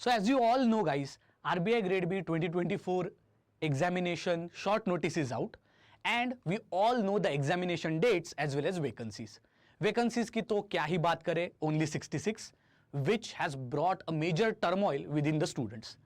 So as you all know guys, RBI Grade B 2024 examination short notice is out and we all know the examination dates as well as vacancies. Vacancies की तो क्या ही बात करें, only 66, which has brought a major turmoil within the students.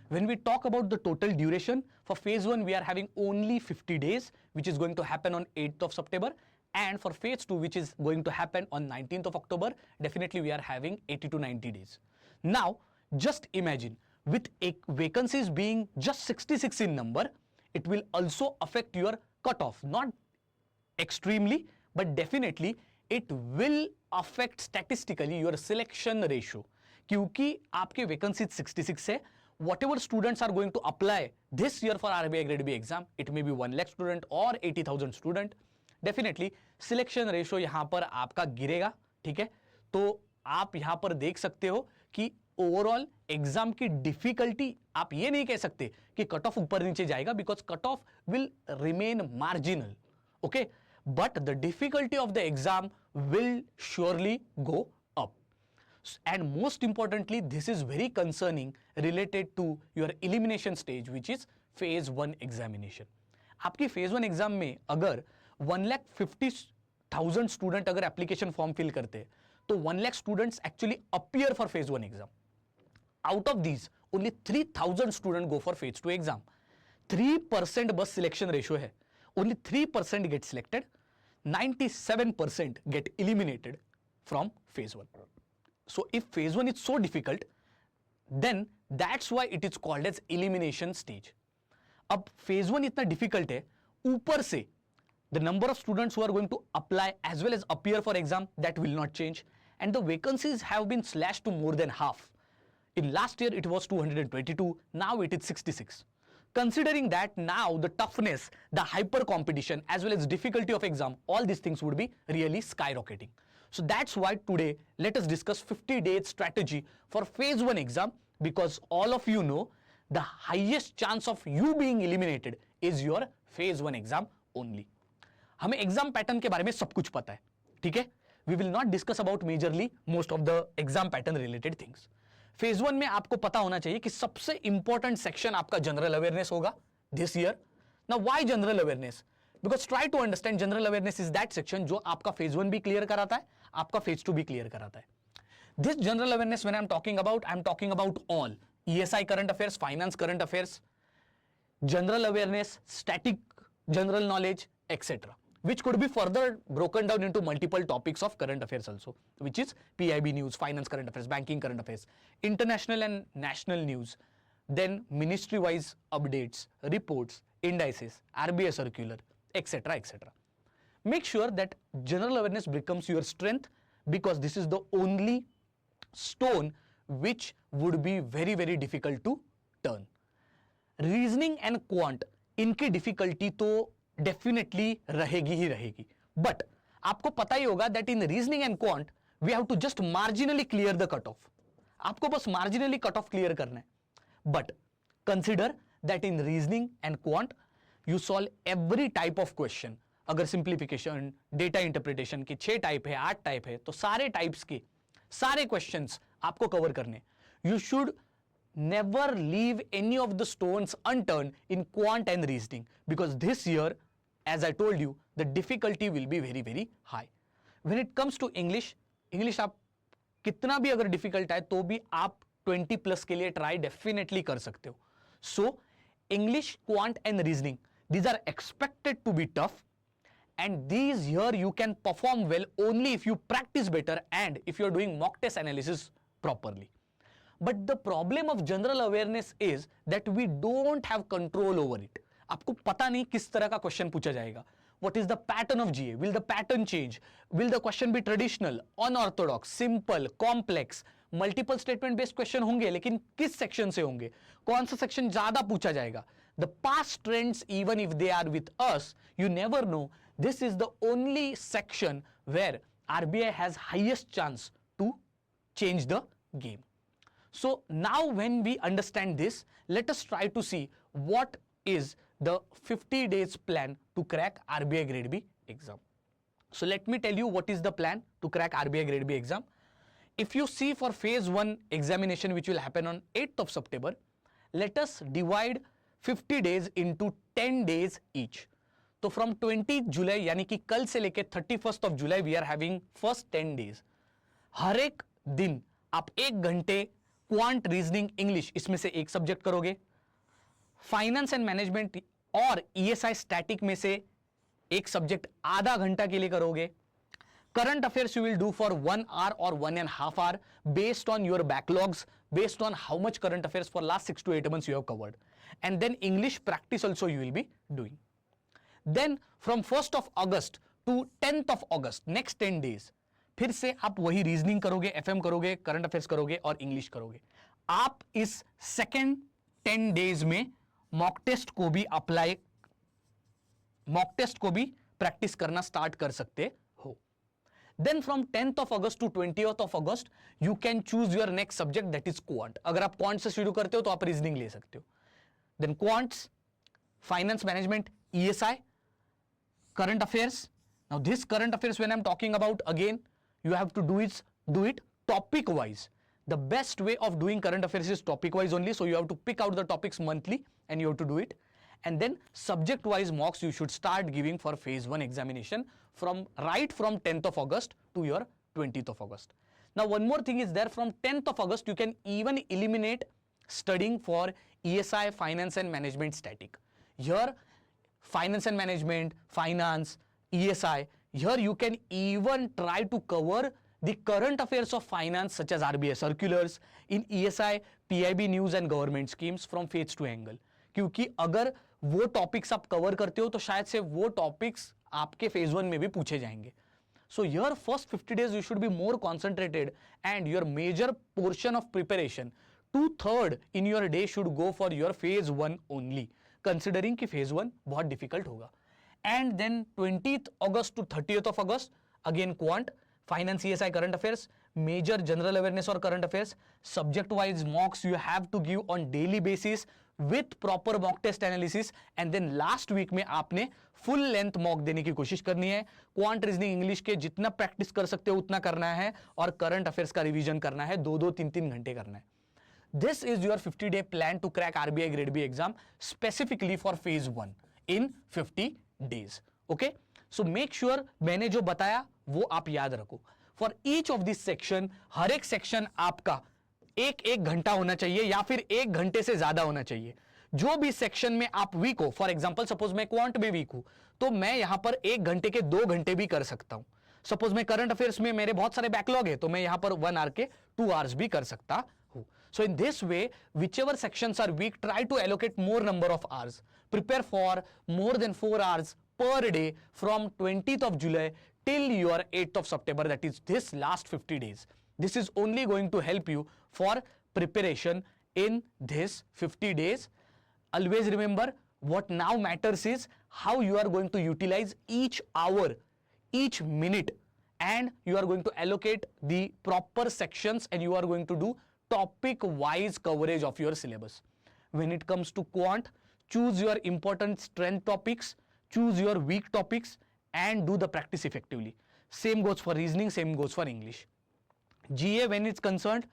When we talk about the total duration, for phase 1 we are having only 50 days which is going to happen on 8th of September, and for phase 2 which is going to happen on 19th of October, definitely we are having 80 to 90 days. Now just imagine, with vacancies being just 66 in number, it will also affect your cutoff. Not extremely, but definitely it will affect statistically your selection ratio. क्योंकि आपके vacancies 66 है, whatever students are going to apply this year for RBI Grade B exam, it may be 1 lakh student or 80,000 student, definitely selection ratio यहाँ पर आपका गिरेगा. ठीक है, तो आप यहाँ पर देख सकते हो कि ओवरऑल एग्जाम की डिफिकल्टी, आप ये नहीं कह सकते कि कट ऑफ ऊपर नीचे जाएगा, because cut off will remain marginal. Okay, but the difficulty of the exam will surely go up. And most importantly this is very concerning related to your elimination stage which is phase 1 examination. आपकी phase 1 exam में अगर 1,50,000 student अगर application form fill करते तो 1 lakh students actually appear for phase 1 exam. Out of these, only 3,000 students go for phase 2 exam. 3% बस selection ratio है. Only 3% get selected. 97% get eliminated from phase 1. So if phase 1 is so difficult, then that's why it is called as elimination stage. अब phase 1 इतना difficult है, ऊपर से the number of students who are going to apply as well as appear for exam, that will not change, and the vacancies have been slashed to more than half. In last year it was 222, now it is 66. Considering that, now the toughness, the hyper competition as well as difficulty of exam, all these things would be really skyrocketing. So that's why today let us discuss 50 days strategy for phase 1 exam, because all of you know the highest chance of you being eliminated is your phase 1 exam only. हमें exam pattern के बारे में सब कुछ पता है. ठीक है, we will not discuss about majorly most of the exam pattern related things. Phase 1 में आपको पता होना चाहिए कि सबसे इंपॉर्टेंट सेक्शन आपका जनरल अवेयरनेस होगा this year. Now why general awareness? Because try to understand, general awareness is that section जो आपका फेज 1 भी क्लियर कराता है, आपका फेज 2 भी क्लियर कराता है. This general awareness when I am talking about all ESI current affairs, finance current affairs, general awareness, static general knowledge, etc., which could be further broken down into multiple topics of current affairs also, which is PIB news, finance current affairs, banking current affairs, international and national news, then ministry wise updates, reports, indices, RBI circular, etc., etc. Make sure that general awareness becomes your strength, because this is the only stone which would be very very difficult to turn. Reasoning and quant, इनकी difficulty तो definitely रहेगी ही रहेगी, but आपको पता ही होगा that in reasoning and quant we have to just marginally clear the cut off. आपको बस मार्जिनली कट ऑफ क्लियर करना है. But consider that in reasoning and quant you solve every type of question. अगर simplification, data interpretation के 6 type है, 8 type है, तो सारे टाइप्स के सारे क्वेश्चंस आपको कवर करने. You should never leave any of the stones unturned in quant and reasoning, because this year, as I told you, the difficulty will be very very high. When it comes to English आप कितना भी अगर difficult है तो भी आप 20 plus के लिए try definitely कर सकते हो. So English, quant and reasoning, these are expected to be tough, and these here you can perform well only if you practice better and if you are doing mock test analysis properly. But the problem of general awareness is that we don't have control over it. आपको पता नहीं किस तरह का question पूछा जाएगा. What is the pattern of GA? Will the pattern change? Will the question be traditional, unorthodox, simple, complex? Multiple statement based question होंगे, लेकिन किस सेक्शन से होंगे, कौन सा सेक्शन ज्यादा पूछा जाएगा. The past trends, even if they are with us, you never know. This is the only section where RBI has highest chance to change the game. So now when we understand this, let us try to see what is the 50 days plan to crack RBI Grade B exam. So let me tell you what is the plan to crack RBI Grade B exam. if you see for phase 1 examination which will happen on 8th of September, let us divide 50 days into 10 days each. तो from 20 July यानी कि कल से लेके 31st of July we are having first 10 days. हर एक दिन आप 1 घंटे क्वांट, रीजनिंग, इंग्लिश इसमें से एक सब्जेक्ट करोगे. फाइनेंस एंड मैनेजमेंट और ईएसआई स्टैटिक में से एक सब्जेक्ट आधा घंटा के लिए करोगे. Current affairs you will do for 1 hour or 1.5 hours based on your backlogs, based on how much current affairs for last 6 to 8 months you have covered. And then English practice also you will be doing. Then from 1st of August to 10th of August, next 10 days, फिर से आप वही reasoning करोगे, FM करोगे, current affairs करोगे और English करोगे. आप इस सेकेंड 10 डेज में मॉक टेस्ट को भी प्रैक्टिस करना स्टार्ट कर सकते हो. Then from 10th of August to 20th of August, you can choose your next subject, that is quant. अगर आप quant से शुरू करते हो तो आप रीजनिंग ले सकते हो. Then quants, finance management, ESI, current affairs. Now this current affairs when I'm talking about, again you have to do it topic wise. The best way of doing current affairs is topic wise only, so you have to pick out the topics monthly and you have to do it. And then subject wise mocks you should start giving for phase 1 examination from 10th of August to your 20th of August. Now one more thing is there, from 10th of August you can even eliminate studying for ESI, finance and management static. Here finance and management, finance, ESI, here you can even try to cover the current affairs of finance such as RBI circulars, in ESI, PIB news and government schemes from phase 2 angle. क्योंकि अगर वो topics आप cover करते हो तो शायद से वो टॉपिक्स आपके फेज 1 में भी पूछे जाएंगे. So your first 50 days you should be more concentrated and your major portion of preparation, 2/3 in your day should go for your phase 1 only, considering कि phase 1 बहुत difficult होगा. And then 20th August to 30th of August, again quant, finance, ESI, current affairs, major general awareness or current affairs, subject wise mocks you have to give on daily basis with proper mock test analysis. And then last week में आपने full length mock देने की कोशिश करनी है. Quant, reasoning, English के जितना practice कर सकते हो उतना करना है और करंट अफेयर्स का रिवीजन करना है, 2-2, 3-3 घंटे करना है. This is your 50-day plan to crack RBI Grade B exam specifically for phase 1 in 50 days. Okay? So make sure मैंने जो बताया वो आप याद रखो. For each of this section, हर एक सेक्शन आपका एक घंटा होना चाहिए या फिर 1 घंटे से ज्यादा होना चाहिए. जो भी सेक्शन में आप वीक हो, फॉर एग्जांपल सपोज मैं क्वांट में वीक हूं तो मैं यहां पर 1 घंटे के 2 घंटे भी कर सकता हूं. सपोज मैं करंट अफेयर्स में मेरे बहुत सारे बैकलॉग है तो मैं यहां पर 1 आवर के 2 आवर्स भी कर सकता हूं. So in this way, whichever sections are weak, try to allocate more number of hours. Prepare for more than 4 hours per day from 20th of July till your 8th of September, that is this last 50 days. This is only going to help you for preparation in this 50 days. Always remember, what now matters is how you are going to utilize each hour, each minute, and you are going to allocate the proper sections and you are going to do topic wise coverage of your syllabus. When it comes to quant, choose your important strength topics, choose your weak topics and do the practice effectively. Same goes for reasoning, same goes for English. GA, when it's concerned,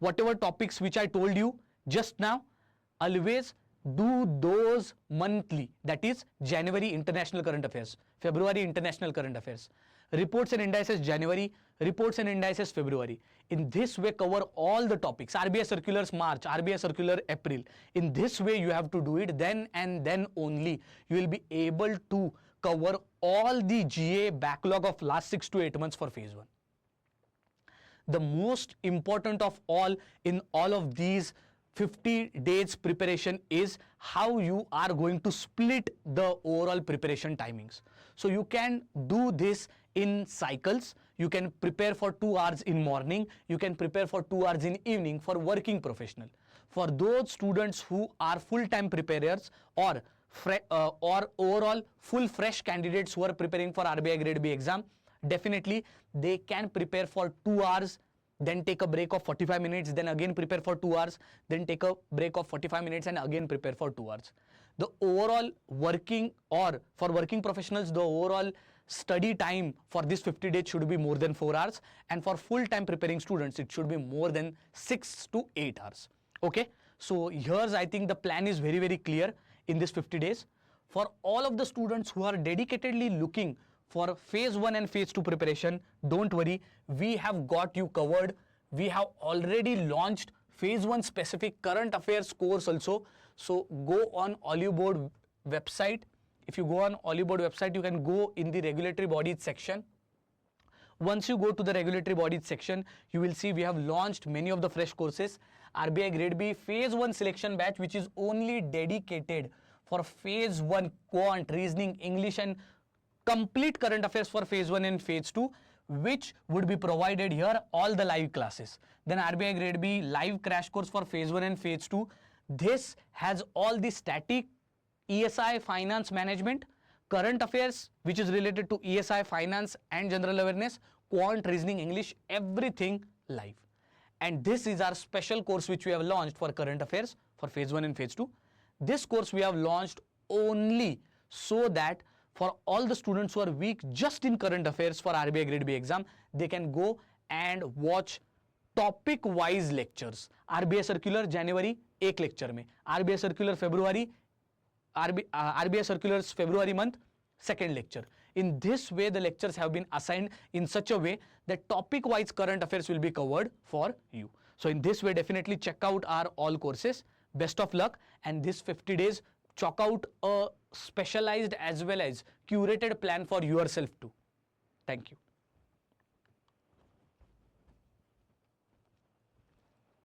whatever topics which I told you just now, always do those monthly. That is January international current affairs, February international current affairs, reports and indices January, reports and indices February. In this way cover all the topics. RBI circulars March, RBI circular April. In this way you have to do it, then and then only you will be able to cover all the GA backlog of last 6 to 8 months for phase 1. The most important of all in all of these 50 days preparation is how you are going to split the overall preparation timings. So you can do this in cycles. You can prepare for 2 hours in morning. You can prepare for 2 hours in evening for working professional. For those students who are full-time preparers or overall full fresh candidates who are preparing for RBI Grade B exam, definitely they can prepare for 2 hours, then take a break of 45 minutes, then again prepare for 2 hours, then take a break of 45 minutes and again prepare for 2 hours. The overall working, or for working professionals, the overall study time for this 50 days should be more than 4 hours, and for full time preparing students it should be more than 6 to 8 hours. Okay, so here's, I think the plan is very, very clear in this 50 days. For all of the students who are dedicatedly looking for phase 1 and phase 2 preparation, don't worry, we have got you covered. We have already launched phase 1 specific current affairs course also. So go on Olive Board website. If you go on Olive Board website, you can go in the regulatory bodies section. Once you go to the regulatory bodies section, you will see we have launched many of the fresh courses. RBI Grade B phase 1 selection batch, which is only dedicated for phase 1 quant, reasoning, English and complete current affairs for phase 1 and phase 2, which would be provided here, all the live classes. Then RBI Grade B live crash course for phase 1 and phase 2. This has all the static ESI finance management, current affairs which is related to ESI finance and general awareness, quant, reasoning, English, everything live. And this is our special course which we have launched for current affairs for phase 1 and phase 2. This course we have launched only so that for all the students who are weak just in current affairs for RBI Grade B exam, they can go and watch topic wise lectures. RBI circular January 1 lecture में, RBI circular February, RBI circulars February month 2nd lecture. In this way the lectures have been assigned in such a way that topic wise current affairs will be covered for you. So in this way definitely check out our all courses. Best of luck, and this 50 days chalk out a specialized as well as curated plan for yourself too. Thank you.